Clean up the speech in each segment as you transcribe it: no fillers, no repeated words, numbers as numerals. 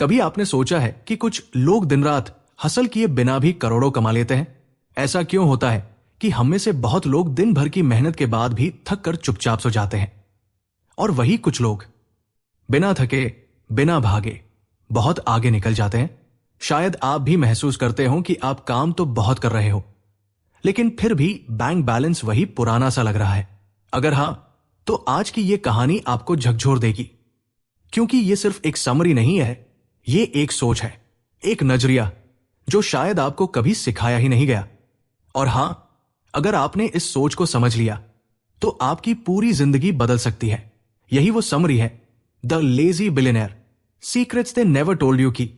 कभी आपने सोचा है कि कुछ लोग दिन रात हसल किए बिना भी करोड़ों कमा लेते हैं? ऐसा क्यों होता है कि हम में से बहुत लोग दिन भर की मेहनत के बाद भी थक कर चुपचाप सो जाते हैं, और वही कुछ लोग बिना थके, बिना भागे बहुत आगे निकल जाते हैं? शायद आप भी महसूस करते हो कि आप काम तो बहुत कर रहे हो, लेकिन फिर भी बैंक बैलेंस वही पुराना सा लग रहा है। अगर हां, तो आज की यह कहानी आपको झकझोर देगी, क्योंकि यह सिर्फ एक समरी नहीं है, यह एक सोच है, एक नजरिया जो शायद आपको कभी सिखाया ही नहीं गया। और हां, अगर आपने इस सोच को समझ लिया तो आपकी पूरी जिंदगी बदल सकती है। यही वो समरी है, the lazy billionaire, secrets they never told you की।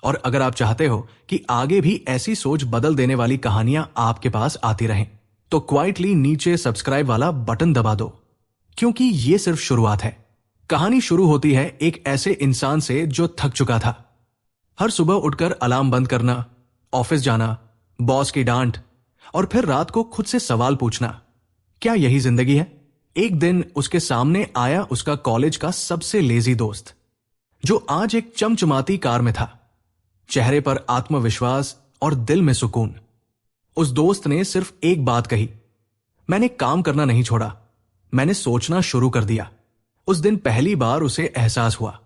और अगर आप चाहते हो कि आगे भी ऐसी सोच बदल देने वाली कहानियां आपके पास आती रहें, तो क्वाइटली नीचे सब्सक्राइब वाला बटन दबा दो, क्योंकि यह सिर्फ शुरुआत है। कहानी शुरू होती है एक ऐसे इंसान से जो थक चुका था। हर सुबह उठकर अलार्म बंद करना, ऑफिस जाना, बॉस की डांट, और फिर रात को खुद से सवाल पूछना, क्या यही जिंदगी है? एक दिन उसके सामने आया उसका कॉलेज का सबसे लेजी दोस्त, जो आज एक चमचमाती कार में था, चेहरे पर आत्मविश्वास और दिल में सुकून। उस दोस्त ने सिर्फ एक बात कही, मैंने काम करना नहीं छोड़ा, मैंने सोचना शुरू कर दिया। उस दिन पहली बार उसे एहसास हुआ,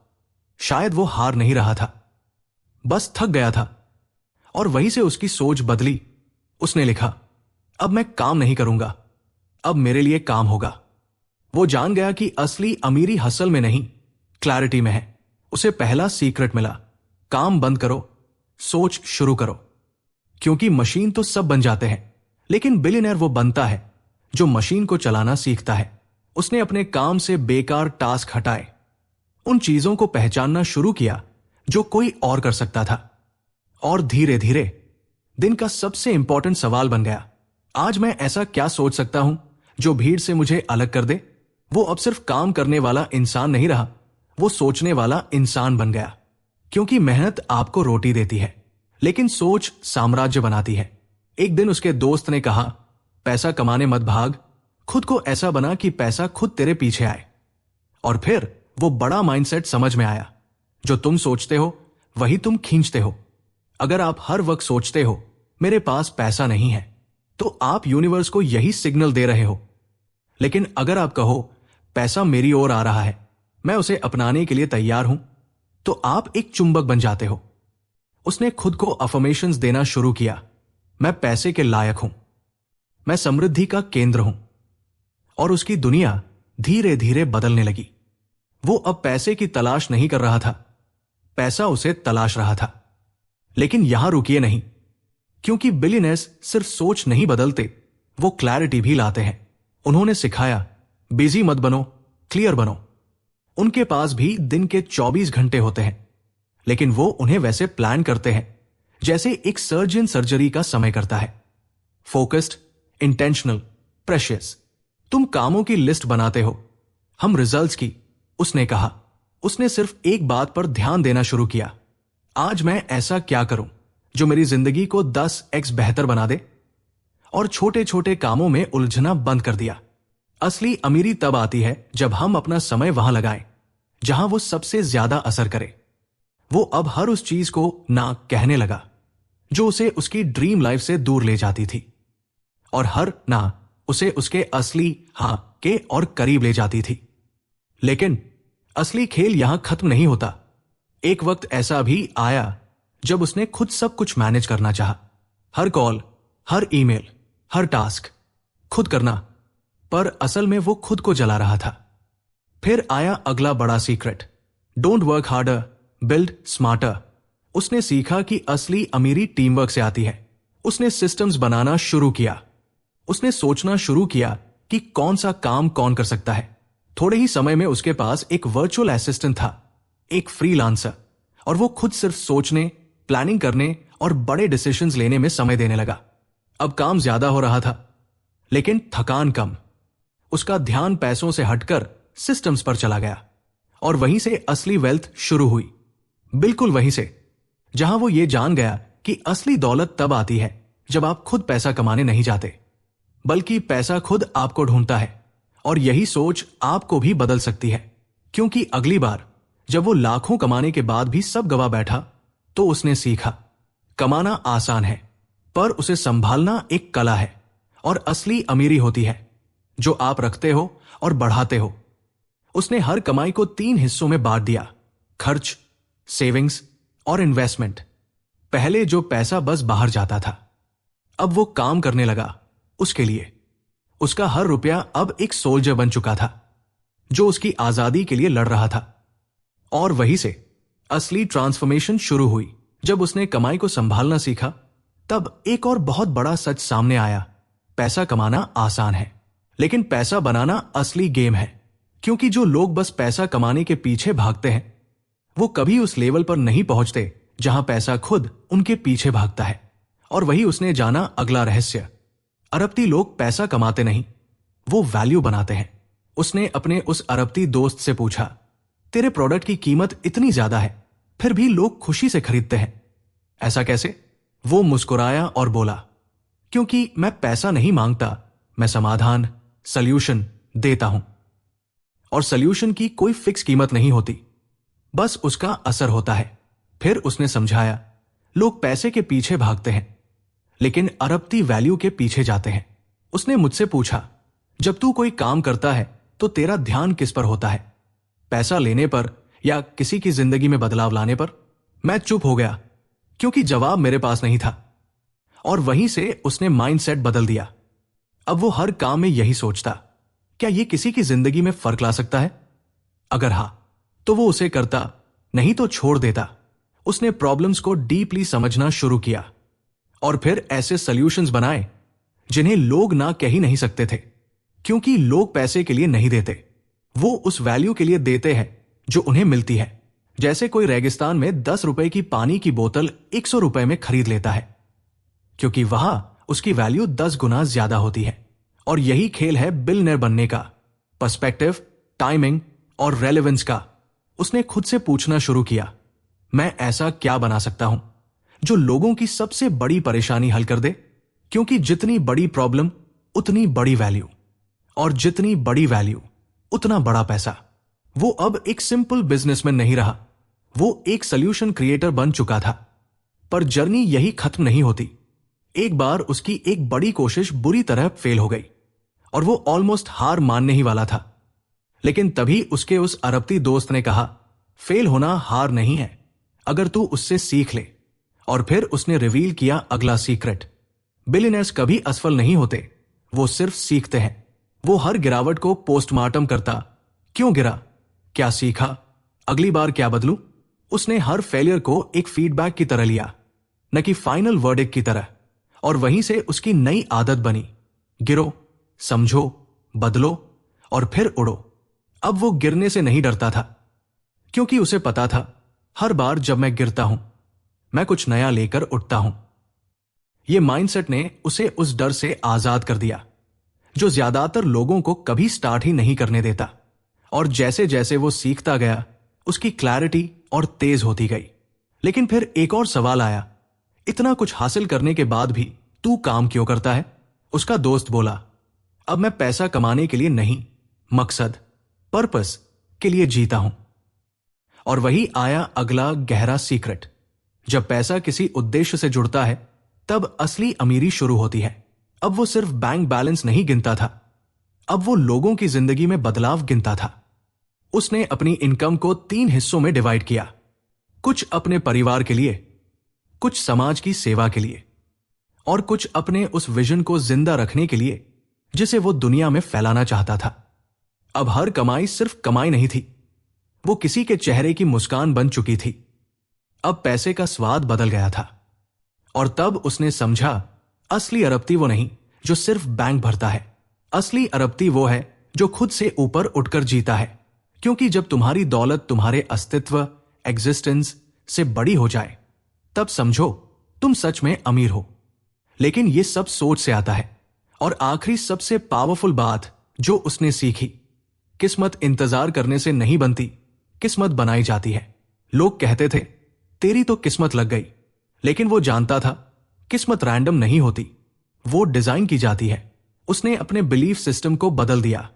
शायद वो हार नहीं रहा था, बस थक गया था। और वहीं से उसकी सोच बदली। उसने लिखा, अब मैं काम नहीं करूंगा, अब मेरे लिए काम होगा। वो जान गया कि असली अमीरी हसल में नहीं, क्लैरिटी में है। उसे पहला सीक्रेट मिला, काम बंद करो, सोच शुरू करो। क्योंकि मशीन तो सब बन जाते हैं, लेकिन बिलियनर वो बनता है जो मशीन को चलाना सीखता है। उसने अपने काम से बेकार टास्क हटाए, उन चीजों को पहचानना शुरू किया जो कोई और कर सकता था। और धीरे धीरे दिन का सबसे इंपॉर्टेंट सवाल बन गया, आज मैं ऐसा क्या सोच सकता हूं जो भीड़ से मुझे अलग कर दे? वो अब सिर्फ काम करने वाला इंसान नहीं रहा, वो सोचने वाला इंसान बन गया। क्योंकि मेहनत आपको रोटी देती है, लेकिन सोच साम्राज्य बनाती है। एक दिन उसके दोस्त ने कहा, पैसा कमाने मत भाग, खुद को ऐसा बना कि पैसा खुद तेरे पीछे आए। और फिर वो बड़ा माइंडसेट समझ में आया, जो तुम सोचते हो वही तुम खींचते हो। अगर आप हर वक्त सोचते हो मेरे पास पैसा नहीं है, तो आप यूनिवर्स को यही सिग्नल दे रहे हो। लेकिन अगर आप कहो पैसा मेरी ओर आ रहा है, मैं उसे अपनाने के लिए तैयार हूं, तो आप एक चुंबक बन जाते हो। उसने खुद को अफर्मेशंस देना शुरू किया, मैं पैसे के लायक हूं, मैं समृद्धि का केंद्र हूं। और उसकी दुनिया धीरे धीरे बदलने लगी। वो अब पैसे की तलाश नहीं कर रहा था, पैसा उसे तलाश रहा था। लेकिन यहां रुकिए नहीं, क्योंकि बिलियनर्स सिर्फ सोच नहीं बदलते, वो क्लैरिटी भी लाते हैं। उन्होंने सिखाया, बिजी मत बनो, क्लियर बनो। उनके पास भी दिन के 24 घंटे होते हैं, लेकिन वो उन्हें वैसे प्लान करते हैं जैसे एक सर्जन सर्जरी का समय करता है। Focused, intentional, precious. तुम कामों की लिस्ट बनाते हो, हम रिजल्ट्स की। उसने कहा, उसने सिर्फ एक बात पर ध्यान देना शुरू किया, आज मैं ऐसा क्या करूं जो मेरी जिंदगी को 10x बेहतर बना दे। और छोटे छोटे कामों में उलझना बंद कर दिया। असली अमीरी तब आती है जब हम अपना समय वहां लगाएं जहां वो सबसे ज्यादा असर करे। वो अब हर उस चीज को ना कहने लगा जो उसे उसकी ड्रीम लाइफ से दूर ले जाती थी, और हर ना उसे उसके असली हां के और करीब ले जाती थी। लेकिन असली खेल यहां खत्म नहीं होता। एक वक्त ऐसा भी आया जब उसने खुद सब कुछ मैनेज करना चाहा, हर कॉल, हर ईमेल, हर टास्क खुद करना, पर असल में वो खुद को जला रहा था। फिर आया अगला बड़ा secret, don't work harder, build smarter. उसने सीखा कि असली अमीरी टीम वर्क से आती है। उसने सिस्टम्स बनाना शुरू किया, उसने सोचना शुरू किया कि कौन सा काम कौन कर सकता है। थोड़े ही समय में उसके पास एक वर्चुअल असिस्टेंट था, एक फ्रीलांसर, और वो खुद सिर्फ सोचने, प्लानिंग करने और बड़े डिसीजंस लेने में समय देने लगा। अब काम ज्यादा हो रहा था, लेकिन थकान कम। उसका ध्यान पैसों से हटकर सिस्टम्स पर चला गया, और वहीं से असली वेल्थ शुरू हुई। बिल्कुल वहीं से जहां वो ये जान गया कि असली दौलत तब आती है जब आप खुद पैसा कमाने नहीं जाते, बल्कि पैसा खुद आपको ढूंढता है। और यही सोच आपको भी बदल सकती है, क्योंकि अगली बार जब वो लाखों कमाने के बाद भी सब गवा बैठा तो उसने सीखा, कमाना आसान है पर उसे संभालना एक कला है, और असली अमीरी होती है जो आप रखते हो और बढ़ाते हो। उसने हर कमाई को 3 हिस्सों में बांट दिया, खर्च, सेविंग्स और इन्वेस्टमेंट। पहले जो पैसा बस बाहर जाता था, अब वो काम करने लगा उसके लिए। उसका हर रुपया अब एक सोल्जर बन चुका था जो उसकी आजादी के लिए लड़ रहा था। और वहीं से असली ट्रांसफॉर्मेशन शुरू हुई। जब उसने कमाई को संभालना सीखा तब एक और बहुत बड़ा सच सामने आया, पैसा कमाना आसान है लेकिन पैसा बनाना असली गेम है। क्योंकि जो लोग बस पैसा कमाने के पीछे भागते हैं वो कभी उस लेवल पर नहीं पहुंचते जहां पैसा खुद उनके पीछे भागता है। और वही उसने जाना अगला रहस्य। अरबती लोग पैसा कमाते नहीं, वो वैल्यू बनाते हैं। उसने अपने उस अरबती दोस्त से पूछा, तेरे प्रोडक्ट की कीमत इतनी ज्यादा है फिर भी लोग खुशी से खरीदते हैं, ऐसा कैसे? वो मुस्कुराया और बोला, क्योंकि मैं पैसा नहीं मांगता, मैं समाधान, सल्यूशन देता हूं। और सल्यूशन की कोई फिक्स कीमत नहीं होती, बस उसका असर होता है। फिर उसने समझाया, लोग पैसे के पीछे भागते हैं लेकिन अरबती वैल्यू के पीछे जाते हैं। उसने मुझसे पूछा, जब तू कोई काम करता है तो तेरा ध्यान किस पर होता है, पैसा लेने पर या किसी की जिंदगी में बदलाव लाने पर? मैं चुप हो गया क्योंकि जवाब मेरे पास नहीं था। और वहीं से उसने माइंडसेट बदल दिया। अब वो हर काम में यही सोचता, क्या ये किसी की जिंदगी में फर्क ला सकता है? अगर हां तो वो उसे करता, नहीं तो छोड़ देता। उसने प्रॉब्लम्स को डीपली समझना शुरू किया और फिर ऐसे सॉल्यूशंस बनाए जिन्हें लोग ना कह ही नहीं सकते थे। क्योंकि लोग पैसे के लिए नहीं देते, वो उस वैल्यू के लिए देते हैं जो उन्हें मिलती है। जैसे कोई रेगिस्तान में 10 रुपए की पानी की बोतल 100 रुपए में खरीद लेता है क्योंकि वहां उसकी वैल्यू 10 गुना ज्यादा होती है। और यही खेल है बिलियनेयर बनने का, पर्सपेक्टिव, टाइमिंग और रेलेवेंस का। उसने खुद से पूछना शुरू किया, मैं ऐसा क्या बना सकता हूं जो लोगों की सबसे बड़ी परेशानी हल कर दे? क्योंकि जितनी बड़ी प्रॉब्लम उतनी बड़ी वैल्यू, और जितनी बड़ी वैल्यू उतना बड़ा पैसा। वो अब एक सिंपल बिजनेसमैन नहीं रहा, वो एक सॉल्यूशन क्रिएटर बन चुका था। पर जर्नी यही खत्म नहीं होती। एक बार उसकी एक बड़ी कोशिश बुरी तरह फेल हो गई और वो ऑलमोस्ट हार मानने ही वाला था। लेकिन तभी उसके उस अरबती दोस्त ने कहा, फेल होना हार नहीं है अगर तू उससे सीख ले। और फिर उसने रिवील किया अगला सीक्रेट। बिलियनर्स कभी असफल नहीं होते, वो सिर्फ सीखते हैं। वो हर गिरावट को पोस्टमार्टम करता, क्यों गिरा, क्या सीखा, अगली बार क्या बदलूं? उसने हर फेलियर को एक फीडबैक की तरह लिया, न कि फाइनल वर्डिक्ट की तरह। और वहीं से उसकी नई आदत बनी, गिरो, समझो, बदलो और फिर उड़ो। अब वो गिरने से नहीं डरता था क्योंकि उसे पता था, हर बार जब मैं गिरता हूं मैं कुछ नया लेकर उठता हूं। यह माइंडसेट ने उसे उस डर से आजाद कर दिया जो ज्यादातर लोगों को कभी स्टार्ट ही नहीं करने देता। और जैसे जैसे वो सीखता गया उसकी क्लैरिटी और तेज होती गई। लेकिन फिर एक और सवाल आया, इतना कुछ हासिल करने के बाद भी तू काम क्यों करता है? उसका दोस्त बोला, अब मैं पैसा कमाने के लिए नहीं, मकसद, पर्पस के लिए जीता हूं। और वही आया अगला गहरा सीक्रेट। जब पैसा किसी उद्देश्य से जुड़ता है तब असली अमीरी शुरू होती है। अब वो सिर्फ बैंक बैलेंस नहीं गिनता था, अब वो लोगों की जिंदगी में बदलाव गिनता था। उसने अपनी इनकम को 3 हिस्सों में डिवाइड किया, कुछ अपने परिवार के लिए, कुछ समाज की सेवा के लिए और कुछ अपने उस विजन को जिंदा रखने के लिए जिसे वो दुनिया में फैलाना चाहता था। अब हर कमाई सिर्फ कमाई नहीं थी, वो किसी के चेहरे की मुस्कान बन चुकी थी। अब पैसे का स्वाद बदल गया था। और तब उसने समझा, असली अरबती वो नहीं जो सिर्फ बैंक भरता है, असली अरबती वो है जो खुद से ऊपर उठकर जीता है। क्योंकि जब तुम्हारी दौलत तुम्हारे अस्तित्व, एग्जिस्टेंस से बड़ी हो जाए तब समझो तुम सच में अमीर हो। लेकिन यह सब सोच से आता है। और आखिरी सबसे पावरफुल बात जो उसने सीखी, किस्मत इंतजार करने से नहीं बनती, किस्मत बनाई जाती है। लोग कहते थे तेरी तो किस्मत लग गई, लेकिन वो जानता था किस्मत रैंडम नहीं होती, वो डिजाइन की जाती है। उसने अपने बिलीफ सिस्टम को बदल दिया।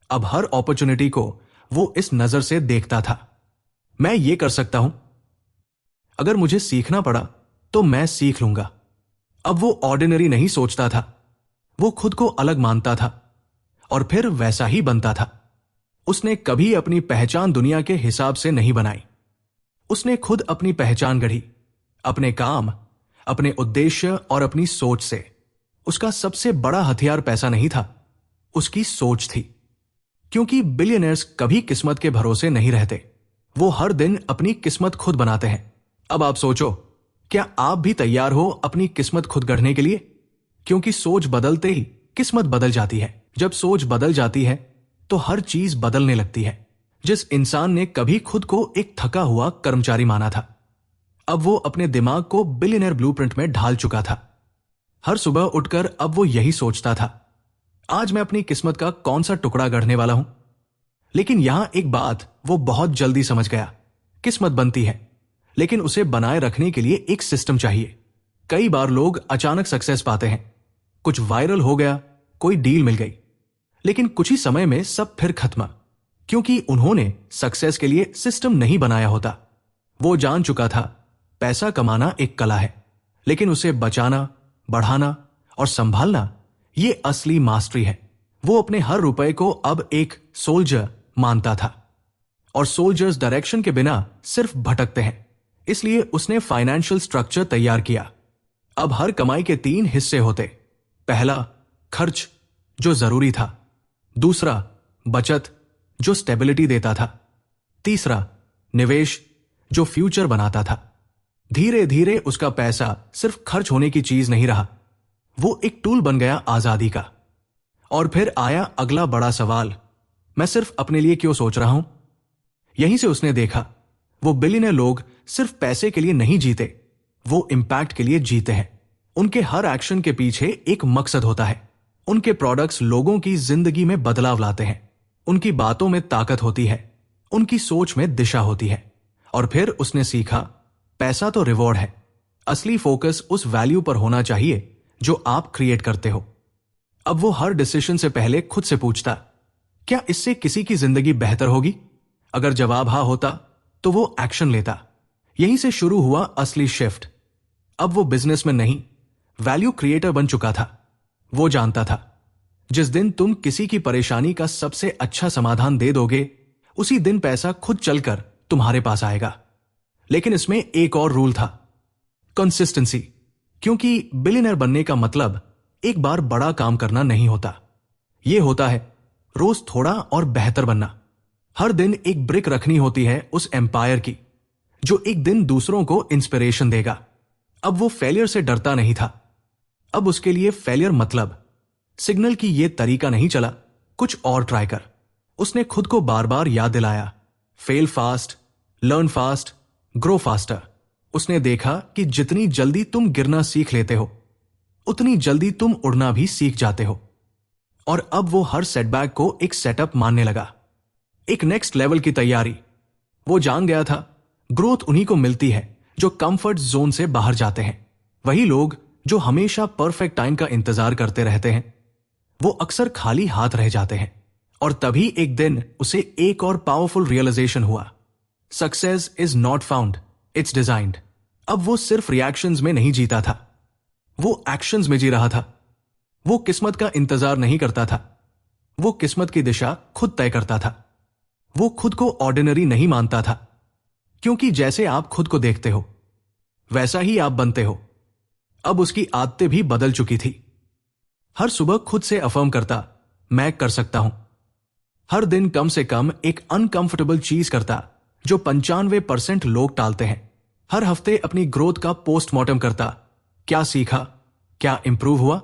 अब हर अपॉर्चुनिटी को वो इस नजर से देखता था, मैं ये कर सकता हूं, अगर मुझे सीखना पड़ा तो मैं सीख लूंगा। अब वो ऑर्डिनरी नहीं सोचता था, वो खुद को अलग मानता था और फिर वैसा ही बनता था। उसने कभी अपनी पहचान दुनिया के हिसाब से नहीं बनाई। उसने खुद अपनी पहचान गढ़ी, अपने काम, अपने उद्देश्य और अपनी सोच से। उसका सबसे बड़ा हथियार पैसा नहीं था, उसकी सोच थी। क्योंकि बिलियनर्स कभी किस्मत के भरोसे नहीं रहते, वो हर दिन अपनी किस्मत खुद बनाते हैं। अब आप सोचो, क्या आप भी तैयार हो अपनी किस्मत खुद गढ़ने के लिए? क्योंकि सोच बदलते ही किस्मत बदल जाती है। जब सोच बदल जाती है तो हर चीज बदलने लगती है। जिस इंसान ने कभी खुद को एक थका हुआ कर्मचारी माना था, अब वो अपने दिमाग को बिलियनर ब्लूप्रिंट में ढाल चुका था। हर सुबह उठकर अब वो यही सोचता था, आज मैं अपनी किस्मत का कौन सा टुकड़ा गढ़ने वाला हूं। लेकिन यहां एक बात वो बहुत जल्दी समझ गया, किस्मत बनती है, लेकिन उसे बनाए रखने के लिए एक सिस्टम चाहिए। कई बार लोग अचानक सक्सेस पाते हैं, कुछ वायरल हो गया, कोई डील मिल गई, लेकिन कुछ ही समय में सब फिर खत्म, क्योंकि उन्होंने सक्सेस के लिए सिस्टम नहीं बनाया होता। वो जान चुका था, पैसा कमाना एक कला है, लेकिन उसे बचाना, बढ़ाना और संभालना ये असली मास्टरी है। वो अपने हर रुपए को अब एक सोल्जर मानता था, और सोल्जर्स डायरेक्शन के बिना सिर्फ भटकते हैं। इसलिए उसने फाइनेंशियल स्ट्रक्चर तैयार किया। अब हर कमाई के 3 हिस्से होते। पहला, खर्च जो जरूरी था। दूसरा, बचत जो स्टेबिलिटी देता था। तीसरा, निवेश जो फ्यूचर बनाता था। धीरे धीरे उसका पैसा सिर्फ खर्च होने की चीज नहीं रहा, वो एक टूल बन गया आजादी का। और फिर आया अगला बड़ा सवाल, मैं सिर्फ अपने लिए क्यों सोच रहा हूं? यहीं से उसने देखा, वो बिलियनर लोग सिर्फ पैसे के लिए नहीं जीते, वो इंपैक्ट के लिए जीते हैं। उनके हर एक्शन के पीछे एक मकसद होता है। उनके प्रोडक्ट्स लोगों की जिंदगी में बदलाव लाते हैं। उनकी बातों में ताकत होती है, उनकी सोच में दिशा होती है। और फिर उसने सीखा, पैसा तो रिवॉर्ड है, असली फोकस उस वैल्यू पर होना चाहिए जो आप क्रिएट करते हो। अब वो हर डिसीजन से पहले खुद से पूछता, क्या इससे किसी की जिंदगी बेहतर होगी? अगर जवाब हाँ होता तो वो एक्शन लेता। यहीं से शुरू हुआ असली शिफ्ट। अब वो बिजनेस में नहीं, वैल्यू क्रिएटर बन चुका था। वो जानता था, जिस दिन तुम किसी की परेशानी का सबसे अच्छा समाधान दे दोगे, उसी दिन पैसा खुद चलकर तुम्हारे पास आएगा। लेकिन इसमें एक और रूल था, कंसिस्टेंसी। क्योंकि बिलियनर बनने का मतलब एक बार बड़ा काम करना नहीं होता, यह होता है रोज थोड़ा और बेहतर बनना। हर दिन एक ब्रिक रखनी होती है उस एम्पायर की, जो एक दिन दूसरों को इंस्पिरेशन देगा। अब वो फेलियर से डरता नहीं था। अब उसके लिए फेलियर मतलब सिग्नल की ये तरीका नहीं चला, कुछ और ट्राई कर। उसने खुद को बार बार याद दिलाया, fail fast, learn fast, grow faster. उसने देखा कि जितनी जल्दी तुम गिरना सीख लेते हो, उतनी जल्दी तुम उड़ना भी सीख जाते हो। और अब वो हर सेटबैक को एक सेटअप मानने लगा, एक नेक्स्ट लेवल की तैयारी। वो जान गया था, ग्रोथ उन्हीं को मिलती है जो कंफर्ट जोन से बाहर जाते हैं। वही लोग जो हमेशा परफेक्ट टाइम का इंतजार करते रहते हैं, वो अक्सर खाली हाथ रह जाते हैं। और तभी एक दिन उसे एक और पावरफुल रियलाइजेशन हुआ, success is not found, it's designed. अब वो सिर्फ रिएक्शंस में नहीं जीता था, वो एक्शंस में जी रहा था। वो किस्मत का इंतजार नहीं करता था, वो किस्मत की दिशा खुद तय करता था। वो खुद को ऑर्डिनरी नहीं मानता था, क्योंकि जैसे आप खुद को देखते हो वैसा ही आप बनते हो। अब उसकी आदतें भी बदल चुकी थी। हर सुबह खुद से अफर्म करता, मैं कर सकता हूं। हर दिन कम से कम एक अनकंफर्टेबल चीज करता जो 95% लोग टालते हैं। हर हफ्ते अपनी ग्रोथ का पोस्टमार्टम करता, क्या सीखा, क्या इंप्रूव हुआ।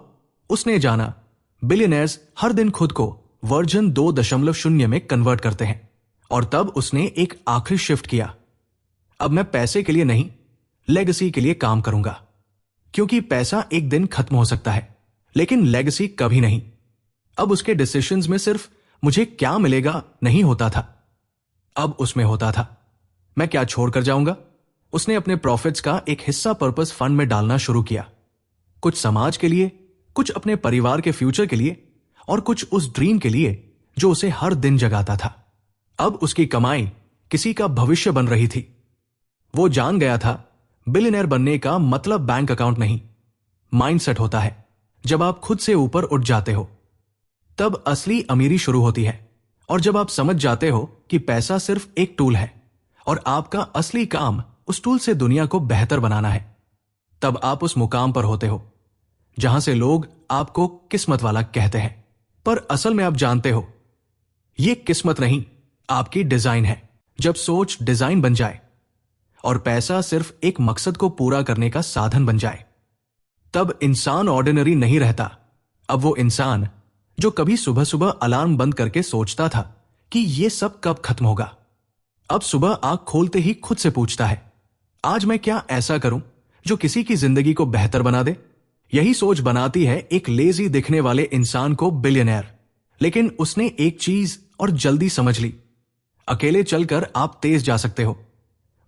उसने जाना, बिलियनर्स हर दिन खुद को वर्जन 2.0 में कन्वर्ट करते हैं। और तब उसने एक आखिरी शिफ्ट किया, अब मैं पैसे के लिए नहीं, लेगेसी के लिए काम करूंगा। क्योंकि पैसा एक दिन खत्म हो सकता है, लेकिन लेगेसी कभी नहीं। अब उसके डिसीजंस में सिर्फ मुझे क्या मिलेगा नहीं होता था, अब उसमें होता था मैं क्या छोड़कर जाऊंगा। उसने अपने प्रॉफिट्स का एक हिस्सा पर्पस फंड में डालना शुरू किया, कुछ समाज के लिए, कुछ अपने परिवार के फ्यूचर के लिए, और कुछ उस ड्रीम के लिए जो उसे हर दिन जगाता था। अब उसकी कमाई किसी का भविष्य बन रही थी। वो जान गया था बिलियनर बनने का मतलब बैंक अकाउंट नहीं, माइंडसेट होता है। जब आप खुद से ऊपर उठ जाते हो तब असली अमीरी शुरू होती है। और जब आप समझ जाते हो कि पैसा सिर्फ एक टूल है और आपका असली काम उस टूल से दुनिया को बेहतर बनाना है, तब आप उस मुकाम पर होते हो जहां से लोग आपको किस्मत वाला कहते हैं। पर असल में आप जानते हो यह किस्मत नहीं, आपकी डिजाइन है। जब सोच डिजाइन बन जाए और पैसा सिर्फ एक मकसद को पूरा करने का साधन बन जाए, तब इंसान ऑर्डिनरी नहीं रहता। अब वो इंसान जो कभी सुबह सुबह अलार्म बंद करके सोचता था कि यह सब कब खत्म होगा, अब सुबह आंख खोलते ही खुद से पूछता है, आज मैं क्या ऐसा करूं जो किसी की जिंदगी को बेहतर बना दे। यही सोच बनाती है एक लेजी दिखने वाले इंसान को बिलियनर। लेकिन उसने एक चीज और जल्दी समझ ली, अकेले चलकर आप तेज जा सकते हो,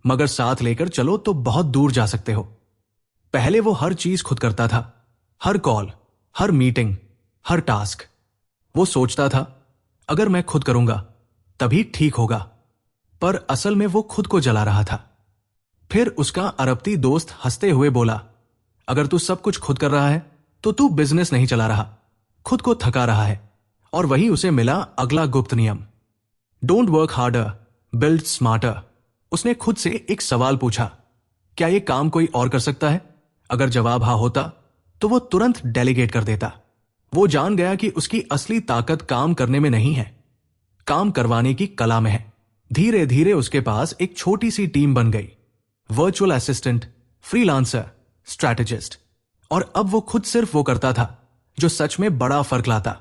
मगर साथ लेकर चलो तो बहुत दूर जा सकते हो। पहले वो हर चीज खुद करता था, हर कॉल, हर मीटिंग, हर टास्क। वो सोचता था अगर मैं खुद करूंगा तभी ठीक होगा, पर असल में वो खुद को जला रहा था। फिर उसका अरबती दोस्त हंसते हुए बोला, अगर तू सब कुछ खुद कर रहा है तो तू बिजनेस नहीं चला रहा, खुद को थका रहा है। और वही उसे मिला अगला गुप्त नियम, don't work harder, build smarter. उसने खुद से एक सवाल पूछा, क्या यह काम कोई और कर सकता है? अगर जवाब हाँ होता तो वो तुरंत डेलीगेट कर देता। वो जान गया कि उसकी असली ताकत काम करने में नहीं है, काम करवाने की कला में है। धीरे धीरे उसके पास एक छोटी सी टीम बन गई, वर्चुअल असिस्टेंट, फ्रीलांसर, स्ट्रैटेजिस्ट। और अब वो खुद सिर्फ वो करता था जो सच में बड़ा फर्क लाता।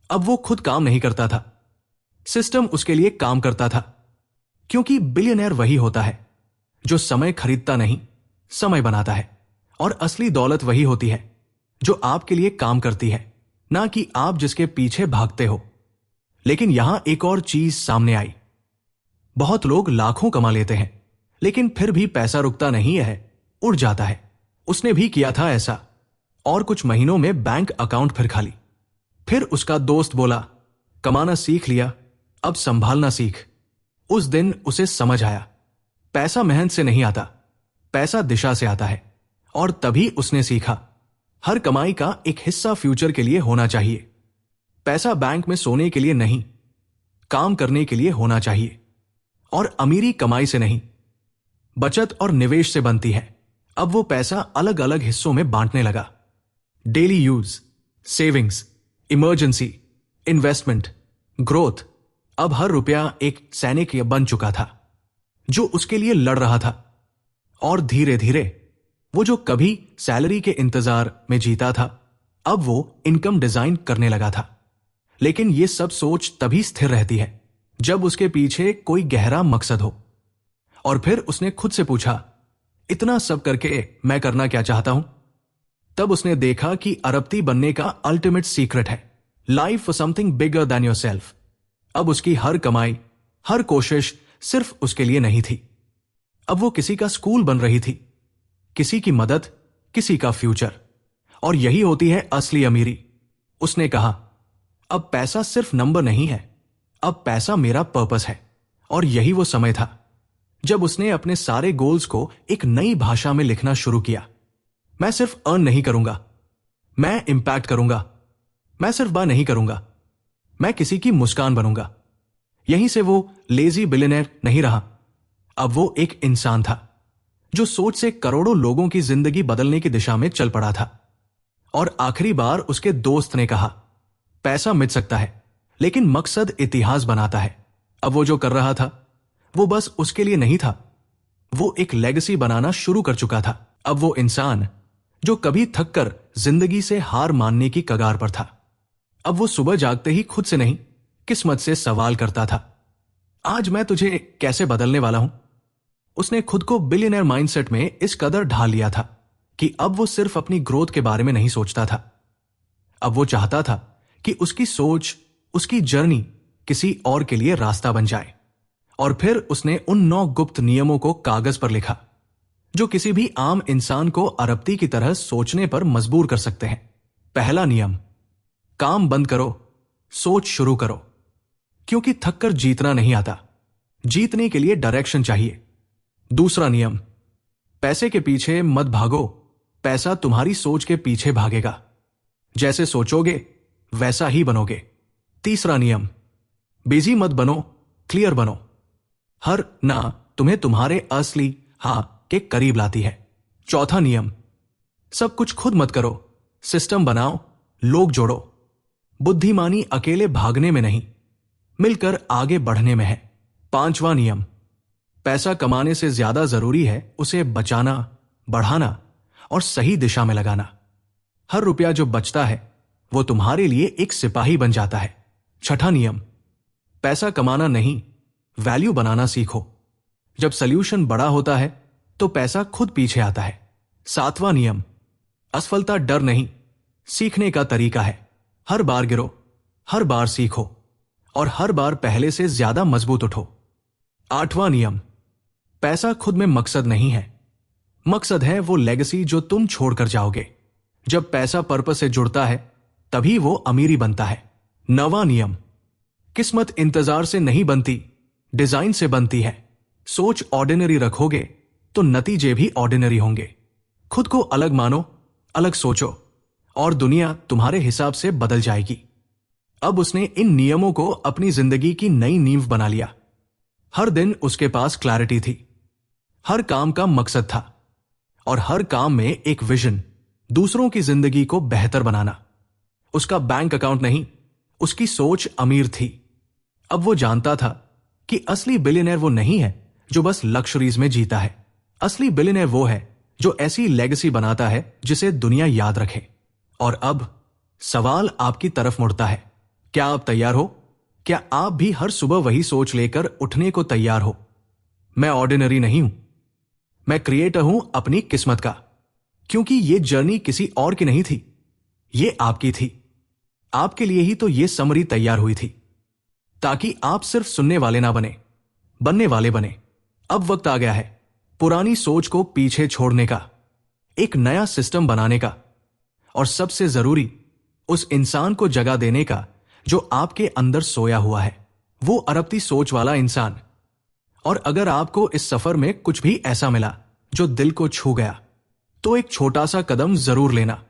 अब वो खुद काम नहीं करता था, सिस्टम उसके लिए काम करता था। क्योंकि बिलियनर वही होता है जो समय खरीदता नहीं, समय बनाता है। और असली दौलत वही होती है जो आपके लिए काम करती है, ना कि आप जिसके पीछे भागते हो। लेकिन यहां एक और चीज सामने आई, बहुत लोग लाखों कमा लेते हैं लेकिन फिर भी पैसा रुकता नहीं है, उड़ जाता है। उसने भी किया था ऐसा, और कुछ महीनों में बैंक अकाउंट फिर खाली। फिर उसका दोस्त बोला, कमाना सीख लिया, अब संभालना सीख। उस दिन उसे समझ आया, पैसा मेहनत से नहीं आता, पैसा दिशा से आता है। और तभी उसने सीखा, हर कमाई का एक हिस्सा फ्यूचर के लिए होना चाहिए। पैसा बैंक में सोने के लिए नहीं, काम करने के लिए होना चाहिए। और अमीरी कमाई से नहीं, बचत और निवेश से बनती है। अब वो पैसा अलग अलग हिस्सों में बांटने लगा, daily use, savings, emergency, investment, growth. अब हर रुपया एक सैनिक बन चुका था जो उसके लिए लड़ रहा था। और धीरे धीरे वो जो कभी सैलरी के इंतजार में जीता था, अब वो इनकम डिजाइन करने लगा था। लेकिन ये सब सोच तभी स्थिर रहती है जब उसके पीछे कोई गहरा मकसद हो। और फिर उसने खुद से पूछा, इतना सब करके मैं करना क्या चाहता हूं? तब उसने देखा कि अरबती बनने का अल्टीमेट सीक्रेट है, life for something bigger than yourself. अब उसकी हर कमाई, हर कोशिश सिर्फ उसके लिए नहीं थी। अब वो किसी का स्कूल बन रही थी, किसी की मदद, किसी का फ्यूचर। और यही होती है असली अमीरी। उसने कहा, अब पैसा सिर्फ नंबर नहीं है, अब पैसा मेरा पर्पस है। और यही वो समय था जब उसने अपने सारे गोल्स को एक नई भाषा में लिखना शुरू किया। मैं सिर्फ अर्न नहीं करूंगा, मैं इंपैक्ट करूंगा। मैं सिर्फ बात नहीं करूंगा, मैं किसी की मुस्कान बनूंगा। यहीं से वो लेजी बिलियनर नहीं रहा, अब वो एक इंसान था जो सोच से करोड़ों लोगों की जिंदगी बदलने की दिशा में चल पड़ा था। और आखिरी बार उसके दोस्त ने कहा, पैसा मिट सकता है लेकिन मकसद इतिहास बनाता है। अब वो जो कर रहा था वो बस उसके लिए नहीं था, वो एक लेगेसी बनाना शुरू कर चुका था। अब वो इंसान जो कभी थककर जिंदगी से हार मानने की कगार पर था, अब वो सुबह जागते ही खुद से नहीं, किस्मत से सवाल करता था, आज मैं तुझे कैसे बदलने वाला हूं? उसने खुद को बिलियनर माइंडसेट में इस कदर ढाल लिया था कि अब वो सिर्फ अपनी ग्रोथ के बारे में नहीं सोचता था। अब वो चाहता था कि उसकी सोच, उसकी जर्नी किसी और के लिए रास्ता बन जाए। और फिर उसने उन 9 गुप्त नियमों को कागज पर लिखा जो किसी भी आम इंसान को अरबती की तरह सोचने पर मजबूर कर सकते हैं। पहला नियम, काम बंद करो, सोच शुरू करो। क्योंकि थककर जीतना नहीं आता, जीतने के लिए डायरेक्शन चाहिए। दूसरा नियम, पैसे के पीछे मत भागो, पैसा तुम्हारी सोच के पीछे भागेगा। जैसे सोचोगे वैसा ही बनोगे। तीसरा नियम, बिजी मत बनो, क्लियर बनो। हर ना तुम्हें तुम्हारे असली हां के करीब लाती है। चौथा नियम, सब कुछ खुद मत करो, सिस्टम बनाओ, लोग जोड़ो। बुद्धिमानी अकेले भागने में नहीं, मिलकर आगे बढ़ने में है। पांचवा नियम, पैसा कमाने से ज्यादा जरूरी है उसे बचाना, बढ़ाना और सही दिशा में लगाना। हर रुपया जो बचता है वो तुम्हारे लिए एक सिपाही बन जाता है। छठा नियम, पैसा कमाना नहीं, वैल्यू बनाना सीखो। जब सल्यूशन बड़ा होता है तो पैसा खुद पीछे आता है। सातवां नियम, असफलता डर नहीं, सीखने का तरीका है। हर बार गिरो, हर बार सीखो और हर बार पहले से ज्यादा मजबूत उठो। आठवां नियम, पैसा खुद में मकसद नहीं है, मकसद है वो लेगेसी जो तुम छोड़कर जाओगे। जब पैसा पर्पस से जुड़ता है तभी वो अमीरी बनता है। नवां नियम, किस्मत इंतजार से नहीं बनती, डिजाइन से बनती है। सोच ऑर्डिनरी रखोगे तो नतीजे भी ऑर्डिनरी होंगे। खुद को अलग मानो, अलग सोचो और दुनिया तुम्हारे हिसाब से बदल जाएगी। अब उसने इन नियमों को अपनी जिंदगी की नई नींव बना लिया। हर दिन उसके पास क्लैरिटी थी, हर काम का मकसद था और हर काम में एक विजन, दूसरों की जिंदगी को बेहतर बनाना। उसका बैंक अकाउंट नहीं, उसकी सोच अमीर थी। अब वो जानता था कि असली बिलियनर वो नहीं है जो बस लक्जरीज में जीता है। असली बिलियनर वो है जो ऐसी लेगेसी बनाता है जिसे दुनिया याद रखे। और अब सवाल आपकी तरफ मुड़ता है, क्या आप तैयार हो? क्या आप भी हर सुबह वही सोच लेकर उठने को तैयार हो? मैं ऑर्डिनरी नहीं हूं, मैं क्रिएटर हूं अपनी किस्मत का। क्योंकि ये जर्नी किसी और की नहीं थी, ये आपकी थी। आपके लिए ही तो ये समरी तैयार हुई थी, ताकि आप सिर्फ सुनने वाले ना बने, बनने वाले बने। अब वक्त आ गया है पुरानी सोच को पीछे छोड़ने का, एक नया सिस्टम बनाने का और सबसे जरूरी उस इंसान को जगह देने का जो आपके अंदर सोया हुआ है, वो अरबती सोच वाला इंसान। और अगर आपको इस सफर में कुछ भी ऐसा मिला जो दिल को छू गया तो एक छोटा सा कदम जरूर लेना।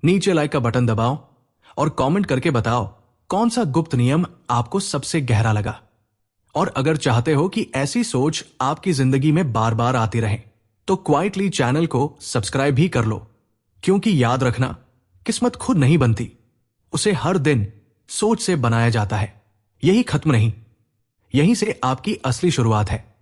नीचे लाइक का बटन दबाओ और कमेंट करके बताओ कौन सा गुप्त नियम आपको सबसे गहरा लगा। और अगर चाहते हो कि ऐसी सोच आपकी जिंदगी में बार बार आती रहे तो क्वाइटली चैनल को सब्सक्राइब भी कर लो। क्योंकि याद रखना, किस्मत खुद नहीं बनती, उसे हर दिन सोच से बनाया जाता है। यही खत्म नहीं, यहीं से आपकी असली शुरुआत है।